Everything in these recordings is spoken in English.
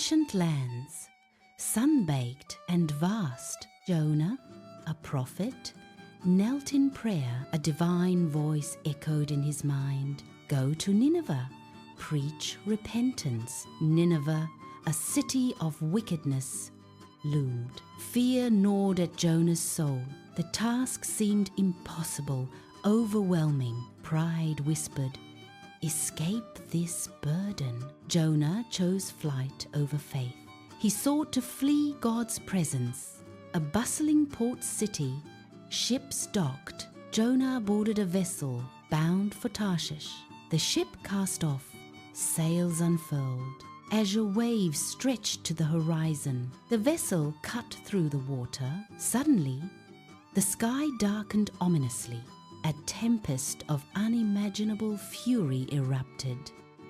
ancient lands, sun-baked and vast, Jonah, a prophet, knelt in prayer. A divine voice echoed in his mind. Go to Nineveh, preach repentance. Nineveh, a city of wickedness, loomed. Fear gnawed at Jonah's soul. The task seemed impossible, overwhelming. Pride whispered, escape this burden. Jonah chose flight over faith. He sought to flee God's presence. A bustling port city, ships docked. Jonah boarded a vessel bound for Tarshish. The ship cast off, sails unfurled. Azure waves stretched to the horizon. The vessel cut through the water. Suddenly, the sky darkened ominously. A tempest of unimaginable fury erupted.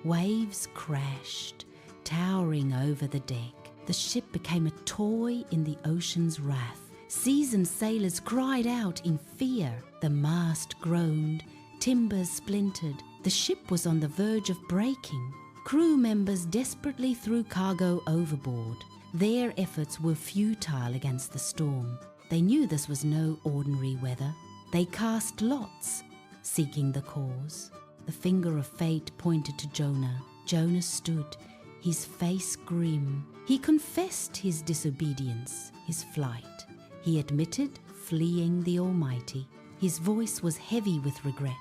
Waves crashed, towering over the deck. The ship became a toy in the ocean's wrath. Seasoned sailors cried out in fear. The mast groaned, timbers splintered. The ship was on the verge of breaking. Crew members desperately threw cargo overboard. Their efforts were futile against the storm. They knew this was no ordinary weather. They cast lots, seeking the cause. The finger of fate pointed to Jonah. Jonah stood, his face grim. He confessed his disobedience, his flight. He admitted fleeing the Almighty. His voice was heavy with regret.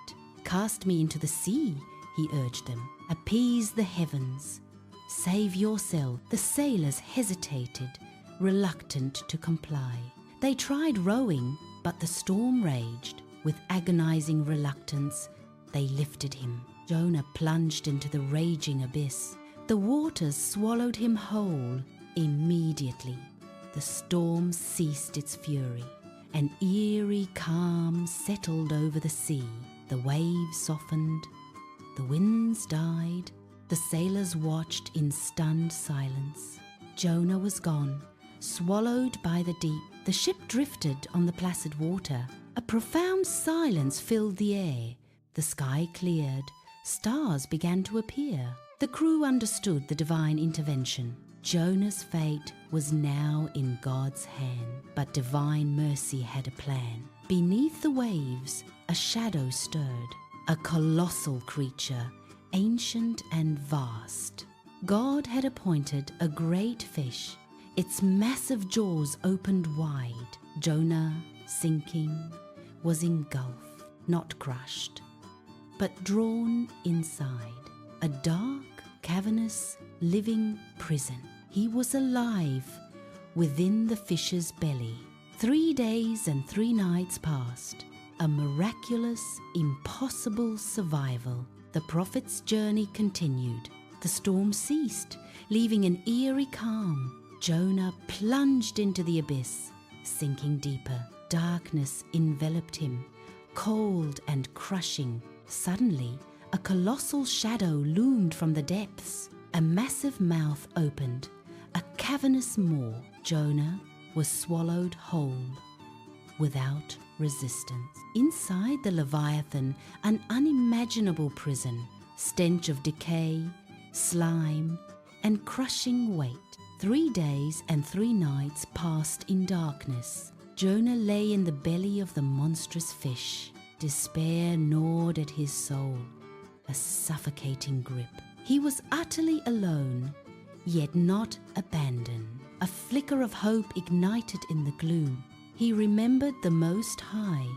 Cast me into the sea, he urged them. Appease the heavens. Save yourself. The sailors hesitated, reluctant to comply. They tried rowing, but the storm raged. With agonizing reluctance, they lifted him. Jonah plunged into the raging abyss. The waters swallowed him whole. Immediately, the storm ceased its fury. An eerie calm settled over the sea. The waves softened. The winds died. The sailors watched in stunned silence. Jonah was gone, swallowed by the deep. The ship drifted on the placid water. A profound silence filled the air. The sky cleared. Stars began to appear. The crew understood the divine intervention. Jonah's fate was now in God's hand, but divine mercy had a plan. Beneath the waves, a shadow stirred, a colossal creature, ancient and vast. God had appointed a great fish. Its massive jaws opened wide. Jonah, sinking, was engulfed, not crushed, but drawn inside. A dark, cavernous, living prison. He was alive within the fish's belly. 3 days and 3 nights passed. A miraculous, impossible survival. The prophet's journey continued. The storm ceased, leaving an eerie calm. Jonah plunged into the abyss, sinking deeper. Darkness enveloped him, cold and crushing. Suddenly, a colossal shadow loomed from the depths. A massive mouth opened, a cavernous maw. Jonah was swallowed whole, without resistance. Inside the Leviathan, an unimaginable prison, stench of decay, slime, and crushing weight. 3 days and 3 nights passed in darkness. Jonah lay in the belly of the monstrous fish. Despair gnawed at his soul, a suffocating grip. He was utterly alone, yet not abandoned. A flicker of hope ignited in the gloom. He remembered the Most High,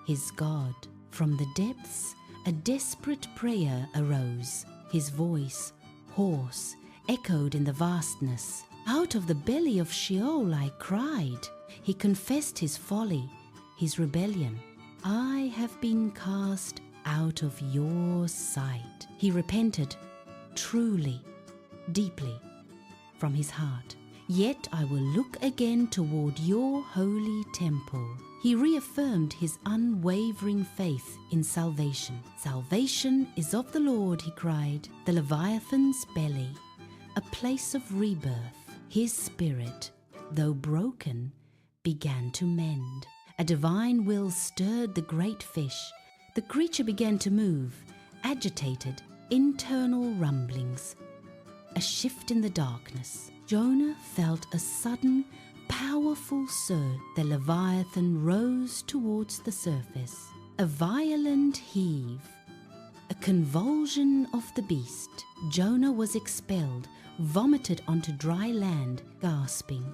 his God. From the depths, a desperate prayer arose. His voice, hoarse, echoed in the vastness. Out of the belly of Sheol I cried. He confessed his folly, his rebellion. I have been cast out of your sight. He repented, truly, deeply, from his heart. Yet I will look again toward your holy temple. He reaffirmed his unwavering faith in salvation. Salvation is of the Lord, he cried. The Leviathan's belly, a place of rebirth. His spirit, though broken, began to mend. A divine will stirred the great fish. The creature began to move, agitated, internal rumblings. A shift in the darkness. Jonah felt a sudden, powerful surge. The Leviathan rose towards the surface. A violent heave, a convulsion of the beast. Jonah was expelled, vomited onto dry land, gasping.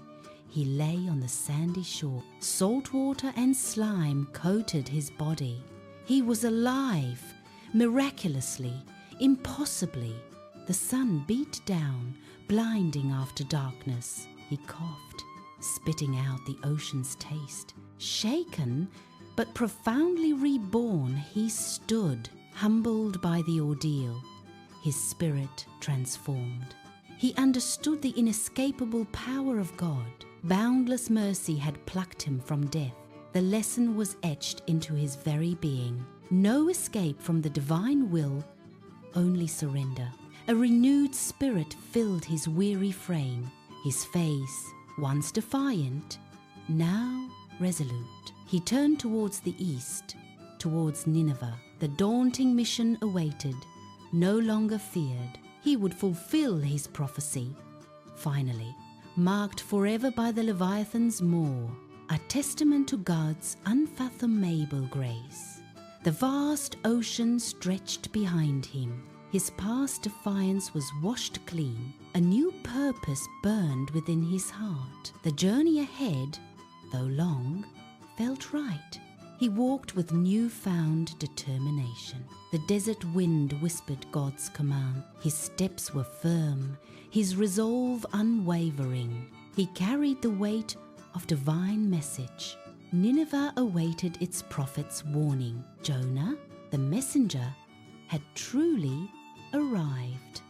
He lay on the sandy shore. Salt water and slime coated his body. He was alive, miraculously, impossibly. The sun beat down, blinding after darkness. He coughed, spitting out the ocean's taste. Shaken, but profoundly reborn, he stood, humbled by the ordeal, his spirit transformed. He understood the inescapable power of God. Boundless mercy had plucked him from death. The lesson was etched into his very being. No escape from the divine will, only surrender. A renewed spirit filled his weary frame. His face, once defiant, now resolute. He turned towards the east, towards Nineveh. The daunting mission awaited, no longer feared. He would fulfill his prophecy. Finally, marked forever by the Leviathan's maw, a testament to God's unfathomable grace. The vast ocean stretched behind him. His past defiance was washed clean. A new purpose burned within his heart. The journey ahead, though long, felt right. He walked with newfound determination. The desert wind whispered God's command. His steps were firm, his resolve unwavering. He carried the weight of divine message. Nineveh awaited its prophet's warning. Jonah, the messenger, had truly arrived.